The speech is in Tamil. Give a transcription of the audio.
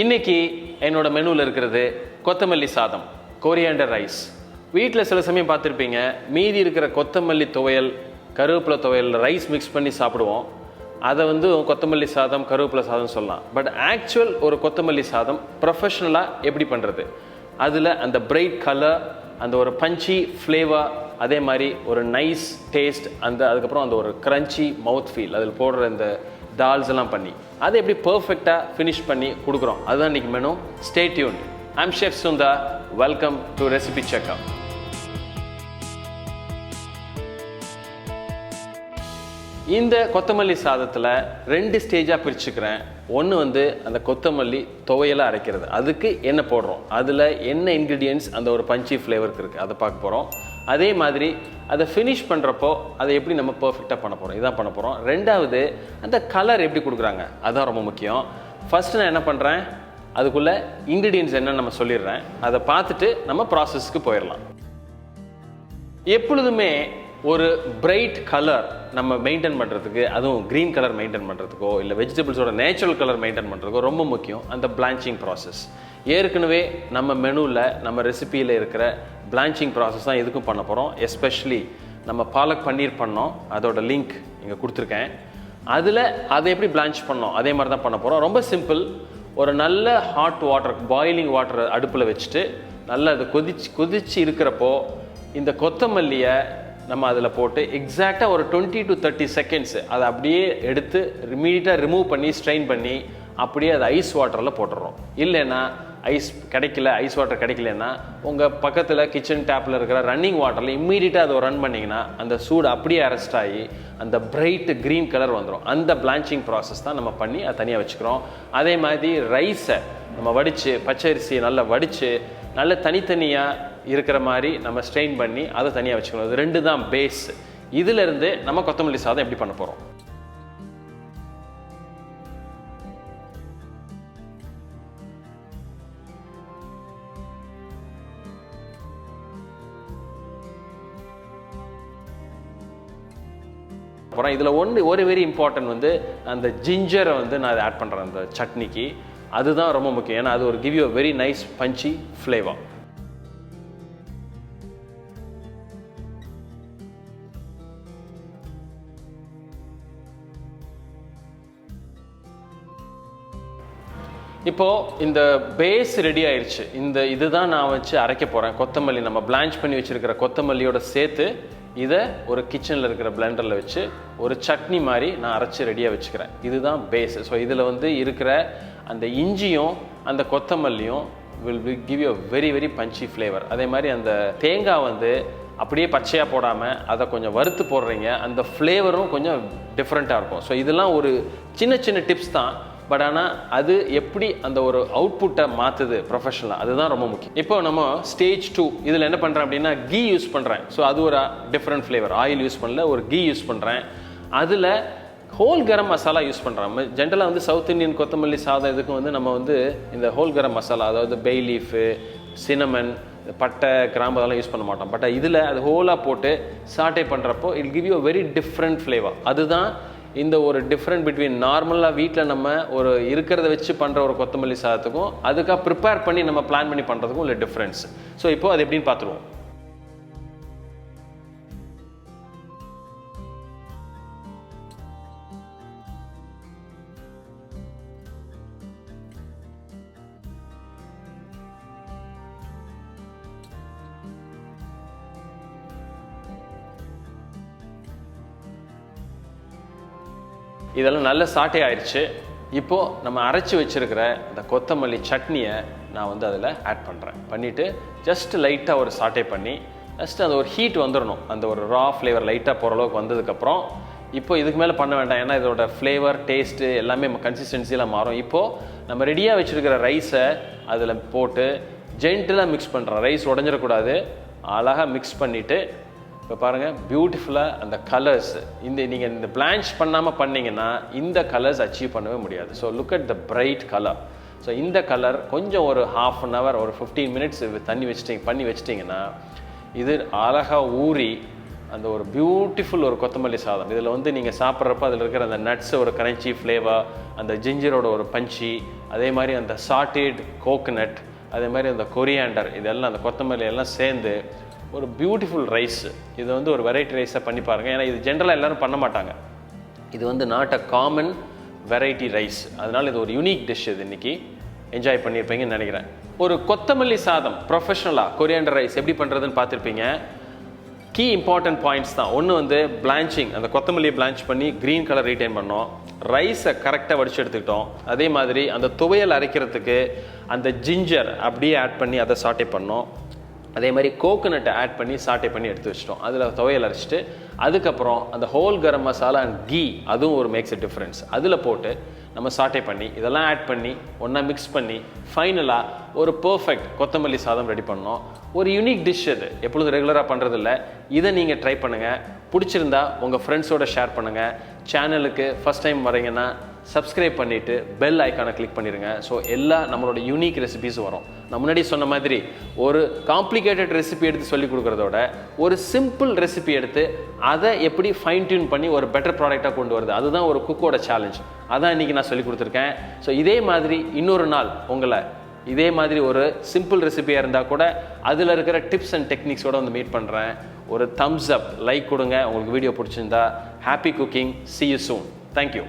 இன்னைக்கு என்னோட மெனுவில் இருக்கிறது கொத்தமல்லி சாதம், கொரியாண்டர் ரைஸ். வீட்டில் சில சமயம் பார்த்துருப்பீங்க, மீதி இருக்கிற கொத்தமல்லி துவையல், கருவேப்பிலை துவையல் ரைஸ் மிக்ஸ் பண்ணி சாப்பிடுவோம். அதை கொத்தமல்லி சாதம், கருவேப்பிலை சாதம் சொல்லலாம். பட் ஆக்சுவல் ஒரு கொத்தமல்லி சாதம் ப்ரொஃபஷ்னலாக எப்படி பண்ணுறது, அதில் அந்த பிரைட் கலர், அந்த ஒரு பஞ்சி ஃப்ளேவர், அதே மாதிரி ஒரு நைஸ் டேஸ்ட், அதுக்கப்புறம் அந்த ஒரு க்ரன்ச்சி மவுத் ஃபீல், அதில் போடுற இந்த தால்ஸ் எல்லாம் பண்ணி அதை எப்படி பர்ஃபெக்டாக ஃபினிஷ் பண்ணி கொடுக்குறோம். அதுதான் இன்றைக்கி menu. Stay tuned. I'm chef Sundar. Welcome to recipe checkup. இந்த கொத்தமல்லி சாதத்தில் 2 ஸ்டேஜாக பிரிச்சுக்கிறேன். ஒன்று அந்த கொத்தமல்லி துவையலாக அரைக்கிறது, அதுக்கு என்ன போடுறோம், அதில் என்ன இன்க்ரீடியன்ட்ஸ் அந்த ஒரு பஞ்சி ஃப்ளேவருக்கு இருக்குது, அதை பார்க்க போகிறோம். அதே மாதிரி அதை ஃபினிஷ் பண்ணுறப்போ அதை எப்படி நம்ம பர்ஃபெக்டாக பண்ண போகிறோம், இதான் பண்ண போகிறோம். ரெண்டாவது அந்த கலர் எப்படி கொடுக்குறாங்க, அதுதான் ரொம்ப முக்கியம். ஃபஸ்ட்டு நான் என்ன பண்ணுறேன், அதுக்குள்ளே இன்க்ரீடியன்ட்ஸ் என்னன்னு நம்ம சொல்லிடுறேன். அதை பார்த்துட்டு நம்ம ப்ராசஸ்க்கு போயிடலாம். எப்பொழுதுமே ஒரு பிரைட் கலர் நம்ம மெயின்டைன் பண்ணுறதுக்கு, அதுவும் க்ரீன் கலர் மெயின்டைன் பண்ணுறதுக்கோ இல்லை வெஜிடபிள்ஸோட நேச்சுரல் கலர் மெயின்டைன் பண்ணுறதுக்கோ ரொம்ப முக்கியம் அந்த பிளான்ச்சிங் ப்ராசஸ். ஏற்கனவே நம்ம மெனுவில், நம்ம ரெசிபியில் இருக்கிற பிளான்ச்சிங் ப்ராசஸ் தான் எதுக்கும் பண்ண போகிறோம். எஸ்பெஷலி நம்ம பாலக் பன்னீர் பண்ணோம், அதோட லிங்க் இங்கே கொடுத்துருக்கேன். அதில் அதை எப்படி பிளான்ச் பண்ணோம் அதே மாதிரி தான் பண்ண போகிறோம். ரொம்ப சிம்பிள். ஒரு நல்ல ஹாட் வாட்டர், பாயிலிங் வாட்டர் அடுப்பில் வச்சுட்டு நல்லா அது கொதிச்சு இருக்கிறப்போ இந்த கொத்தமல்லியை நம்ம அதில் போட்டு எக்ஸாக்டாக ஒரு 20 to 30 செகண்ட்ஸ் அதை அப்படியே எடுத்து இமீடியட்டாக ரிமூவ் பண்ணி ஸ்ட்ரெயின் பண்ணி அப்படியே அதை ஐஸ் வாட்டரில் போட்டுடுறோம். இல்லைன்னா ஐஸ் வாட்டர் கிடைக்கலன்னா உங்கள் பக்கத்தில் கிச்சன் டேப்பில் இருக்கிற ரன்னிங் வாட்டரில் இம்மீடியட்டாக அதை ரன் பண்ணிங்கன்னா அந்த சூடு அப்படியே அரெஸ்ட் ஆகி அந்த பிரைட் க்ரீன் கலர் வந்துடும். அந்த பிளான்ச்சிங் ப்ராசஸ் தான் நம்ம பண்ணி அதை தனியாக வச்சுக்கிறோம். அதே மாதிரி ரைஸை நம்ம வடித்து, பச்சரிசியை நல்லா வடித்து நல்ல தனித்தனியாக இருக்கிற மாதிரி நம்ம ஸ்ட்ரெயின் பண்ணி அதை தனியாக வச்சுக்கணும். இது 2 தான் பேஸ். இதிலிருந்து நம்ம கொத்தமல்லி சாதம் எப்படி பண்ண போகிறோம். அப்புறம் இதில் ஒரு வெரி இம்பார்ட்டன்ட் அந்த ஜிஞ்சரை நான் அதை ஆட் பண்ணுறேன் அந்த சட்னிக்கு. அதுதான் ரொம்ப முக்கியம். ஏன்னா அது ஒரு give you very nice punchy flavour. இப்போது இந்த பேஸ் ரெடி ஆயிடுச்சு. இதுதான் நான் வச்சு அரைக்க போகிறேன். கொத்தமல்லி நம்ம பிளான்ச் பண்ணி வச்சுருக்கிற கொத்தமல்லியோட சேர்த்து இதை ஒரு கிச்சனில் இருக்கிற பிளெண்டரில் வச்சு ஒரு சட்னி மாதிரி நான் அரைச்சி ரெடியாக வச்சுக்கிறேன். இதுதான் பேஸ். ஸோ இதில் இருக்கிற அந்த இஞ்சியும் அந்த கொத்தமல்லியும் will give you very very punchy flavour. அதே மாதிரி அந்த தேங்காய் அப்படியே பச்சையாக போடாமல் அதை கொஞ்சம் வறுத்து போடுறீங்க, அந்த ஃப்ளேவரும் கொஞ்சம் டிஃப்ரெண்ட்டாக இருக்கும். ஸோ இதெல்லாம் ஒரு சின்ன சின்ன டிப்ஸ் தான். பட் ஆனால் அது எப்படி அந்த ஒரு அவுட்புட்டை மாற்றுது ப்ரொஃபஷனலாக, அதுதான் ரொம்ப முக்கியம். இப்போ நம்ம ஸ்டேஜ் 2 இதில் என்ன பண்ணுறேன் அப்படின்னா கீ யூஸ் பண்ணுறேன். ஸோ அது ஒரு டிஃப்ரெண்ட் ஃப்ளேவர். ஆயில் யூஸ் பண்ணல, ஒரு கீ யூஸ் பண்ணுறேன். அதில் ஹோல் கரம் மசாலா யூஸ் பண்ணுறோம். ஜென்ரலாக சவுத் இந்தியன் கொத்தமல்லி சாதம் இதுக்கு நம்ம இந்த ஹோல் கரம் மசாலா, அதாவது பே லீஃபு, சினமன், பட்டை, கிராம்பு அதெல்லாம் யூஸ் பண்ண மாட்டோம். பட் இதில் அது ஹோலாக போட்டு சாட்டே பண்ணுறப்போ it give you very different flavour. அதுதான் இந்த ஒரு டிஃப்ரெண்ட் பிட்வீன் நார்மலாக வீட்டில் நம்ம ஒரு இருக்கிறத வச்சு பண்ணுற ஒரு கொத்தமல்லி சாதத்துக்கும் அதுக்காக ப்ரிப்பேர் பண்ணி நம்ம பிளான் பண்ணி பண்ணுறதுக்கும் உள்ள டிஃப்ரென்ஸ். ஸோ இப்போ அது எப்படின்னு பார்த்துருவோம். இதெல்லாம் நல்ல சாட்டே ஆயிடுச்சு. இப்போது நம்ம அரைச்சி வச்சுருக்கிற இந்த கொத்தமல்லி சட்னியை நான் அதில் ஆட் பண்ணுறேன். பண்ணிவிட்டு ஜஸ்ட் லைட்டாக ஒரு சாட்டே பண்ணி ஜஸ்ட் அந்த ஒரு ஹீட் வந்துடணும். அந்த ஒரு ரா ஃப்ளேவர் லைட்டாக போகிற அளவுக்கு வந்ததுக்கப்புறம் இப்போ இதுக்கு மேலே பண்ண வேண்டாம். ஏன்னா இதோட ஃப்ளேவர், டேஸ்ட்டு எல்லாமே கன்சிஸ்டன்சியெலாம் மாறும். இப்போது நம்ம ரெடியாக வச்சுருக்கிற ரைஸை அதில் போட்டு ஜென்டிலாக மிக்ஸ் பண்ணுறோம். ரைஸ் உடஞ்சிடக்கூடாது. அழகாக மிக்ஸ் பண்ணிவிட்டு இப்போ பாருங்கள், பியூட்டிஃபுல்லாக அந்த கலர்ஸ் நீங்கள் இந்த பிளான்ச் பண்ணாமல் பண்ணிங்கன்னா இந்த கலர்ஸ் அச்சீவ் பண்ணவே முடியாது. So look at the bright colour. So இந்த கலர் கொஞ்சம் ஒரு ½ அன் ஹவர், ஒரு 15 மினிட்ஸ் பண்ணி வச்சிட்டிங்கன்னா இது அழகாக ஊறி அந்த ஒரு பியூட்டிஃபுல் ஒரு கொத்தமல்லி சாதம். இதில் வந்து நீங்கள் சாப்பிட்றப்ப அதில் இருக்கிற அந்த நட்ஸை ஒரு கரன்ச்சி ஃப்ளேவர், அந்த ஜிஞ்சரோட ஒரு பஞ்சி, அதே மாதிரி அந்த சாட்டேட் கோகனட், அதே மாதிரி அந்த கொரியாண்டர், இதெல்லாம் அந்த கொத்தமல்லி எல்லாம் சேர்ந்து ஒரு பியூட்டிஃபுல் ரைஸ். இது வந்து ஒரு வெரைட்டி ரைஸாக பண்ணி பாருங்கள். ஏன்னா இது ஜென்ரலாக எல்லோரும் பண்ண மாட்டாங்க. இது வந்து not a common variety rice. அதனால் இது ஒரு யூனிக் டிஷ். இது இன்றைக்கி என்ஜாய் பண்ணியிருப்பீங்கன்னு நினைக்கிறேன். ஒரு கொத்தமல்லி சாதம் ப்ரொஃபஷ்னலாக கொரியாண்டர் ரைஸ் எப்படி பண்ணுறதுன்னு பார்த்துருப்பீங்க. கீ இம்பார்ட்டன்ட் பாயிண்ட்ஸ் தான். ஒன்று வந்து பிளான்ச்சிங், அந்த கொத்தமல்லியை பிளான்ச் பண்ணி க்ரீன் கலர் ரீட்டைன் பண்ணோம். ரைஸை கரெக்டாக வடித்து எடுத்துக்கிட்டோம். அதே மாதிரி அந்த துவையல் அரைக்கிறதுக்கு அந்த ஜிஞ்சர் அப்படியே ஆட் பண்ணி அதை சாட்டே பண்ணோம். அதே மாதிரி கோகோனட்டை ஆட் பண்ணி சாட்டே பண்ணி எடுத்து வச்சிட்டோம். அதில் துவையல் அரைச்சிட்டு அதுக்கப்புறம் அந்த ஹோல் கரம் மசாலா அண்ட் கீ, அதுவும் ஒரு மேக்ஸ் எ டிஃப்ரென்ஸ், அதில் போட்டு நம்ம சாட்டே பண்ணி இதெல்லாம் ஆட் பண்ணி ஒன்றா மிக்ஸ் பண்ணி ஃபைனலாக ஒரு பர்ஃபெக்ட் கொத்தமல்லி சாதம் ரெடி பண்ணோம். ஒரு யூனிக் டிஷ். அது எப்பொழுதும் ரெகுலராக பண்ணுறதில்ல. இதை நீங்கள் ட்ரை பண்ணுங்கள். பிடிச்சிருந்தா உங்கள் ஃப்ரெண்ட்ஸோட ஷேர் பண்ணுங்கள். சேனலுக்கு ஃபஸ்ட் டைம் வரீங்கன்னா சப்ஸ்கிரைப் பண்ணிவிட்டு பெல் ஐக்கானை கிளிக் பண்ணிடுங்க. ஸோ எல்லா நம்மளோட யூனிக் ரெசிபீஸும் வரும். நான் முன்னாடி சொன்ன மாதிரி ஒரு காம்ப்ளிகேட்டட் ரெசிபி எடுத்து சொல்லி கொடுக்குறதோட ஒரு சிம்பிள் ரெசிபி எடுத்து அதை எப்படி ஃபைன் டியூன் பண்ணி ஒரு பெட்டர் ப்ராடக்டாக கொண்டு வருது, அதுதான் ஒரு குக்கோட சேலஞ்ச். அதான் இன்றைக்கி நான் சொல்லி கொடுத்துருக்கேன். ஸோ இதே மாதிரி இன்னொரு நாள் உங்களை இதே மாதிரி ஒரு சிம்பிள் ரெசிபியாக இருந்தால் கூட அதில் இருக்கிற டிப்ஸ் அண்ட் டெக்னிக்ஸோடு வந்து மீட் பண்ணுறேன். ஒரு தம்ஸ் அப் லைக் கொடுங்க உங்களுக்கு வீடியோ பிடிச்சிருந்தா. Happy cooking. see you soon. Thank you.